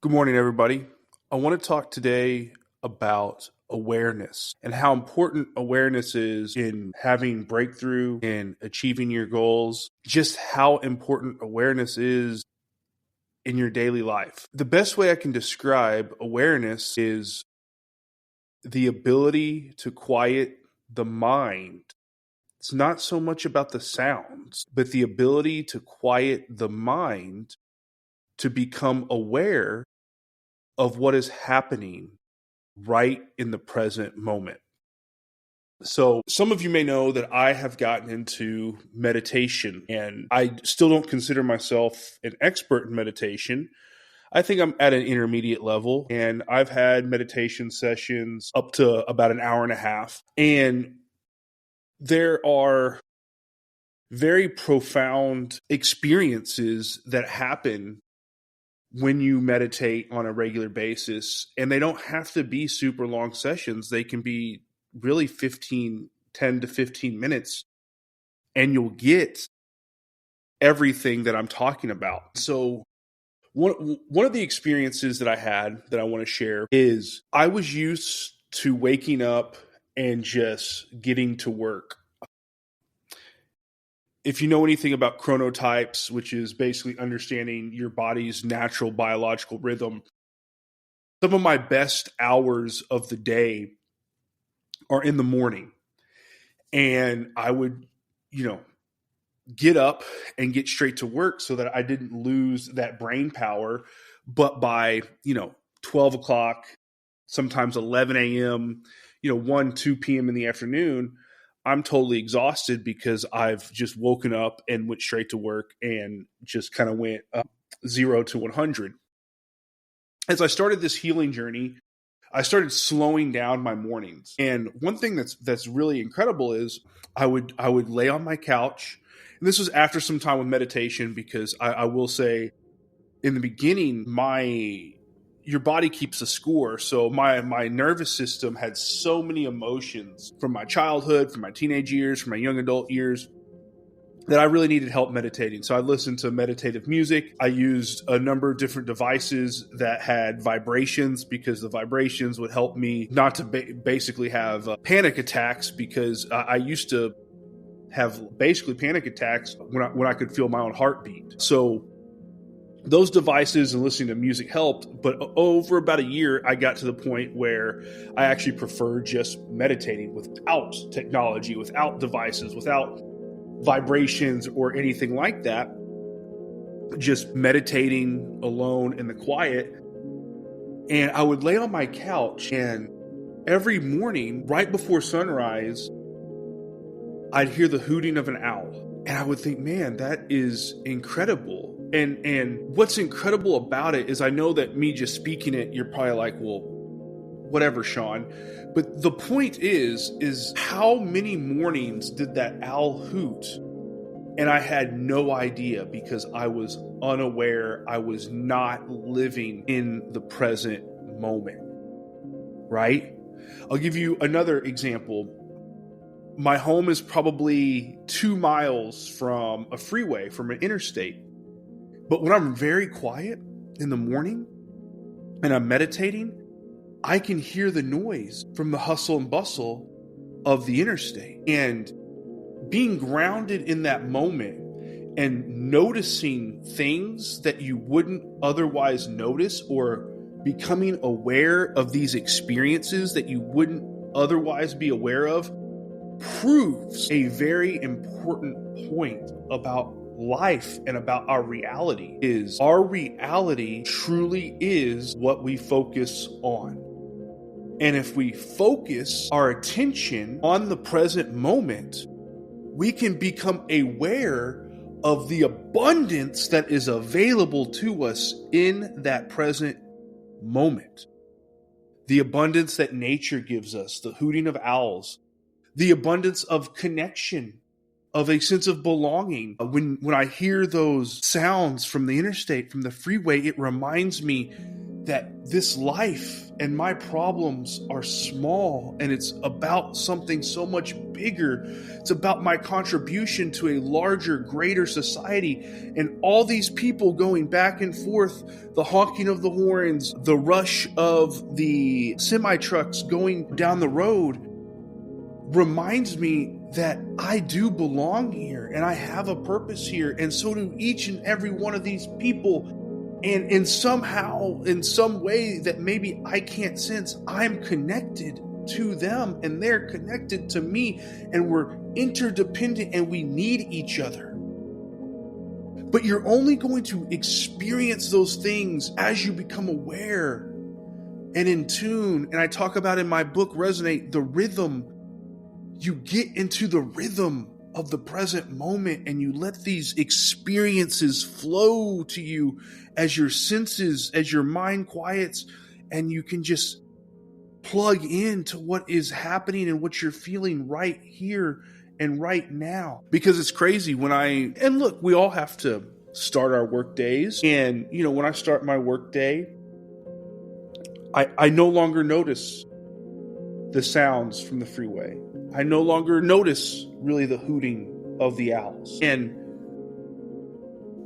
Good morning, everybody. I want to talk today about awareness and how important awareness is in having breakthrough and achieving your goals, just how important awareness is in your daily life. The best way I can describe awareness is the ability to quiet the mind. It's not so much about the sounds, but the ability to quiet the mind to become aware of what is happening right in the present moment. So, some of you may know that I have gotten into meditation, and I still don't consider myself an expert in meditation. I think I'm at an intermediate level, and I've had meditation sessions up to about an hour and a half. And there are very profound experiences that happen when you meditate on a regular basis, and they don't have to be super long sessions. They can be really 10 to 15 minutes, and you'll get everything that I'm talking about. So one of the experiences that I had that I want to share is I was used to waking up and just getting to work. If you know anything about chronotypes, which is basically understanding your body's natural biological rhythm, some of my best hours of the day are in the morning. And I would, get up and get straight to work so that I didn't lose that brain power. But by, 12 o'clock, sometimes 11 a.m., 1, 2 p.m. in the afternoon, I'm totally exhausted because I've just woken up and went straight to work and just kind of went 0 to 100. As I started this healing journey, I started slowing down my mornings. And one thing that's really incredible is I would lay on my couch. And this was after some time with meditation, because I will say in the beginning, your body keeps a score. So my nervous system had so many emotions from my childhood, from my teenage years, from my young adult years, that I really needed help meditating. So I listened to meditative music. I used a number of different devices that had vibrations, because the vibrations would help me not to basically have panic attacks, because I used to have basically panic attacks when I could feel my own heartbeat. So those devices and listening to music helped, but over about a year, I got to the point where I actually prefer just meditating without technology, without devices, without vibrations or anything like that, just meditating alone in the quiet. And I would lay on my couch, and every morning right before sunrise, I'd hear the hooting of an owl, and I would think, man, that is incredible. And what's incredible about it is, I know that me just speaking it, you're probably like, well, whatever, Sean. But the point is how many mornings did that owl hoot? And I had no idea, because I was unaware. I was not living in the present moment, right? I'll give you another example. My home is probably 2 miles from a freeway, from an interstate. But when I'm very quiet in the morning and I'm meditating, I can hear the noise from the hustle and bustle of the interstate. And being grounded in that moment and noticing things that you wouldn't otherwise notice, or becoming aware of these experiences that you wouldn't otherwise be aware of, proves a very important point about life and about our reality. Is our reality truly is what we focus on. And if we focus our attention on the present moment, we can become aware of the abundance that is available to us in that present moment. The abundance that nature gives us, the hooting of owls, the abundance of connection, of a sense of belonging. When I hear those sounds from the interstate, from the freeway, it reminds me that this life and my problems are small, and it's about something so much bigger. It's about my contribution to a larger, greater society. And all these people going back and forth, the honking of the horns, the rush of the semi-trucks going down the road, reminds me that I do belong here and I have a purpose here. And so do each and every one of these people. And in somehow, in some way that maybe I can't sense, I'm connected to them and they're connected to me, and we're interdependent and we need each other. But you're only going to experience those things as you become aware and in tune. And I talk about in my book, Resonate, the rhythm. You get into the rhythm of the present moment and you let these experiences flow to you as your senses, as your mind quiets, and you can just plug into what is happening and what you're feeling right here and right now. Because it's crazy and look, we all have to start our work days. And, when I start my work day, I no longer notice the sounds from the freeway. I no longer notice really the hooting of the owls. And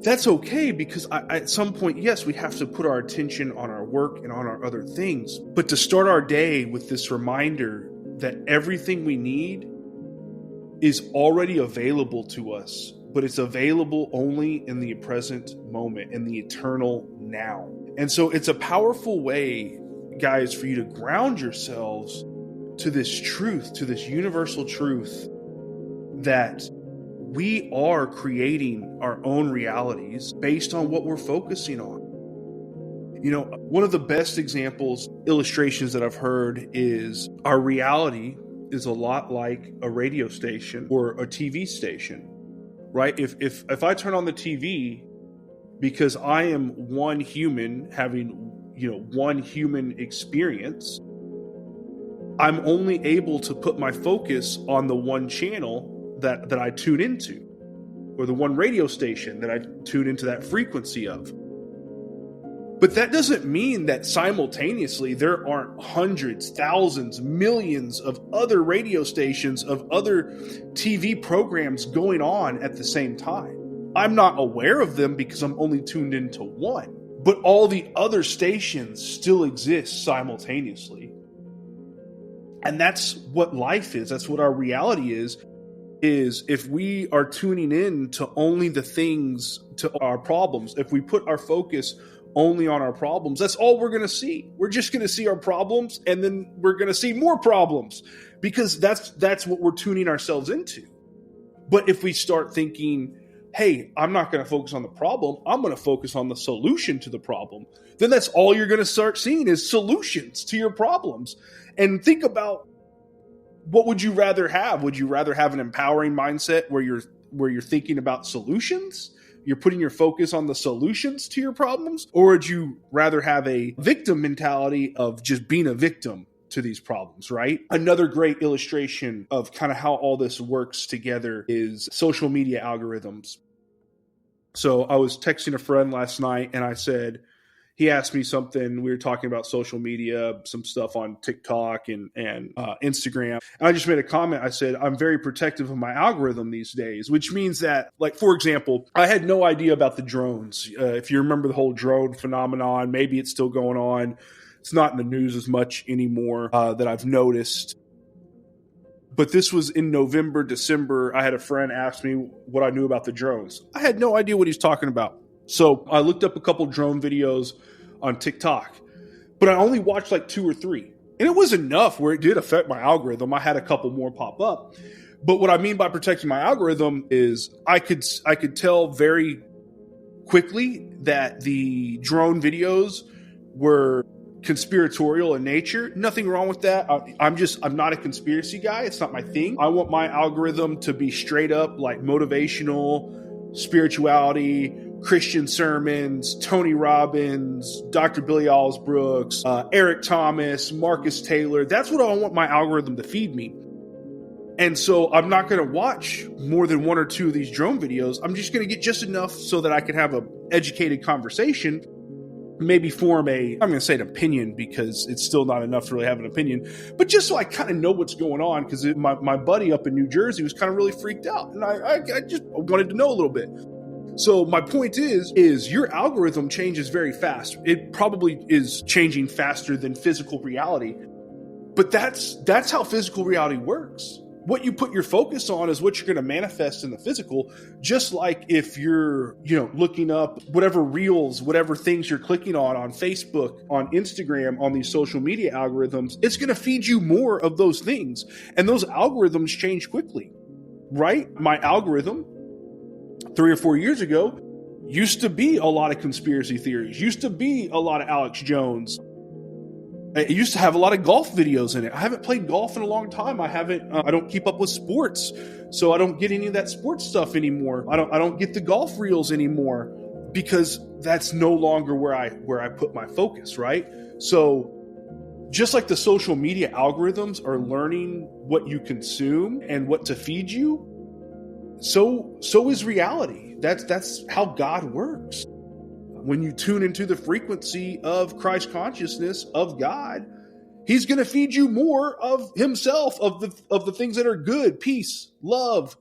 that's okay, because at some point, yes, we have to put our attention on our work and on our other things. But to start our day with this reminder that everything we need is already available to us, but it's available only in the present moment, in the eternal now. And so it's a powerful way, guys, for you to ground yourselves to this truth, to this universal truth that we are creating our own realities based on what we're focusing on. One of the best illustrations that I've heard is our reality is a lot like a radio station or a TV station, right? If I turn on the TV, because I am one human having, one human experience, I'm only able to put my focus on the one channel that I tune into, or the one radio station that I tune into that frequency of. But that doesn't mean that simultaneously there aren't hundreds, thousands, millions of other radio stations, of other TV programs going on at the same time. I'm not aware of them because I'm only tuned into one. But all the other stations still exist simultaneously. And that's what life is. That's what our reality is if we are tuning in to only the things, to our problems, if we put our focus only on our problems, that's all we're going to see. We're just going to see our problems, and then we're going to see more problems, because that's what we're tuning ourselves into. But if we start thinking, hey, I'm not going to focus on the problem, I'm going to focus on the solution to the problem, then that's all you're going to start seeing is solutions to your problems. And think about, what would you rather have? Would you rather have an empowering mindset where you're thinking about solutions? You're putting your focus on the solutions to your problems? Or would you rather have a victim mentality of just being a victim to these problems, right? Another great illustration of kind of how all this works together is social media algorithms. So I was texting a friend last night and he asked me something. We were talking about social media, some stuff on TikTok and Instagram. And I just made a comment. I said, I'm very protective of my algorithm these days, which means that, like, for example, I had no idea about the drones. If you remember the whole drone phenomenon, maybe it's still going on. It's not in the news as much anymore that I've noticed. But this was in November, December. I had a friend ask me what I knew about the drones. I had no idea what he's talking about. So I looked up a couple drone videos on TikTok, but I only watched like 2 or 3. And it was enough where it did affect my algorithm. I had a couple more pop up. But what I mean by protecting my algorithm is I could tell very quickly that the drone videos were conspiratorial in nature. Nothing wrong with that. I'm not a conspiracy guy. It's not my thing. I want my algorithm to be straight up like motivational, spirituality, Christian sermons, Tony Robbins, Dr. Billy Alsbrooks, Eric Thomas, Marcus Taylor. That's what I want my algorithm to feed me. And so I'm not going to watch more than 1 or 2 of these drone videos. I'm just going to get just enough so that I can have an educated conversation. maybe form I'm going to say an opinion because it's still not enough to really have an opinion, but just so I kind of know what's going on, because my buddy up in New Jersey was kind of really freaked out, and I just wanted to know a little bit. So my point is your algorithm changes very fast. It probably is changing faster than physical reality, but that's how physical reality works. What you put your focus on is what you're going to manifest in the physical. Just like if you're, looking up whatever reels, whatever things you're clicking on Facebook, on Instagram, on these social media algorithms, it's going to feed you more of those things. And those algorithms change quickly, right? My algorithm 3 or 4 years ago used to be a lot of conspiracy theories, used to be a lot of Alex Jones. It used to have a lot of golf videos in it. I haven't played golf in a long time. I don't keep up with sports, so I don't get any of that sports stuff anymore. I don't get the golf reels anymore because that's no longer where I put my focus, right? So just like the social media algorithms are learning what you consume and what to feed you, so is reality. That's how God works. When you tune into the frequency of Christ consciousness of God, he's going to feed you more of himself, of the things that are good: peace, love,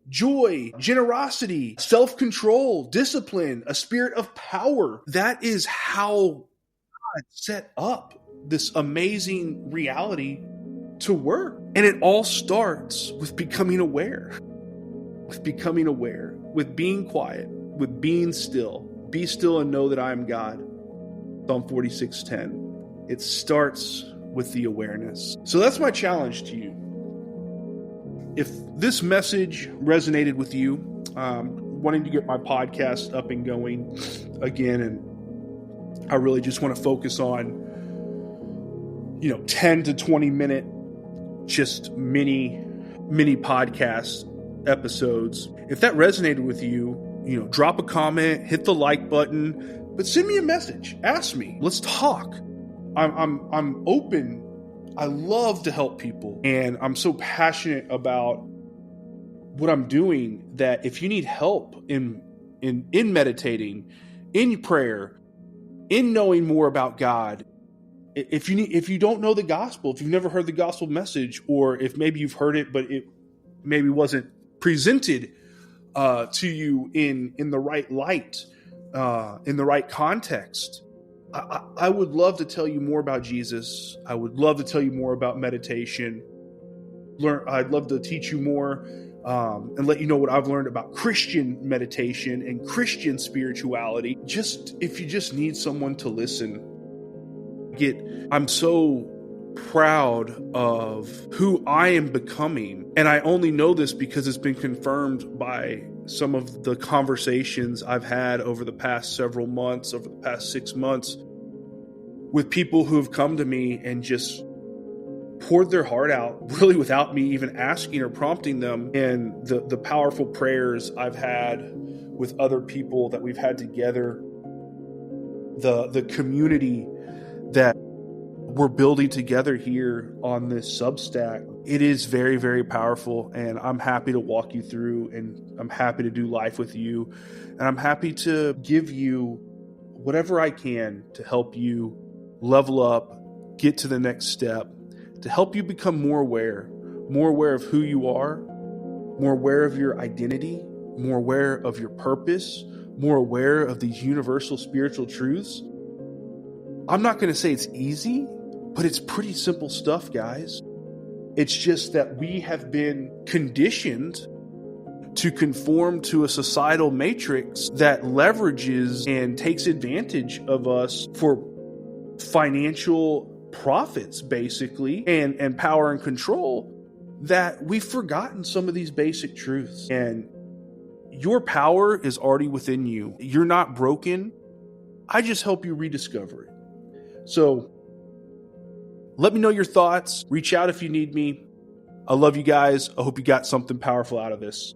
joy, generosity, self-control, discipline, a spirit of power. That is how God set up this amazing reality to work. And it all starts with becoming aware, with being quiet, with being still. Be still and know that I am God. Psalm 46:10. It starts with the awareness. So that's my challenge to you. If this message resonated with you, wanting to get my podcast up and going again, and I really just want to focus on, 10 to 20 minute, just mini podcast episodes. If that resonated with you, drop a comment, hit the like button, but send me a message. Ask me. Let's talk. I'm open. I love to help people, and I'm so passionate about what I'm doing that if you need help in meditating, in prayer, in knowing more about God, if you don't know the gospel, if you've never heard the gospel message, or if maybe you've heard it but it maybe wasn't presented to you in the right light, in the right context, I would love to tell you more about Jesus. I would love to tell you more about meditation. I'd love to teach you more and let you know what I've learned about Christian meditation and Christian spirituality. If you just need someone to listen. I'm so proud of who I am becoming, and I only know this because it's been confirmed by some of the conversations I've had over the past several months, over the past 6 months, with people who have come to me and just poured their heart out, really without me even asking or prompting them, and the powerful prayers I've had with other people that we've had together, the community that we're building together here on this Substack. It is very, very powerful, and I'm happy to walk you through, and I'm happy to do life with you, and I'm happy to give you whatever I can to help you level up, get to the next step, to help you become more aware of who you are, more aware of your identity, more aware of your purpose, more aware of these universal spiritual truths. I'm not going to say it's easy, but it's pretty simple stuff, guys. It's just that we have been conditioned to conform to a societal matrix that leverages and takes advantage of us for financial profits, basically, and power and control, that we've forgotten some of these basic truths. And your power is already within you. You're not broken. I just help you rediscover it. So let me know your thoughts. Reach out if you need me. I love you guys. I hope you got something powerful out of this.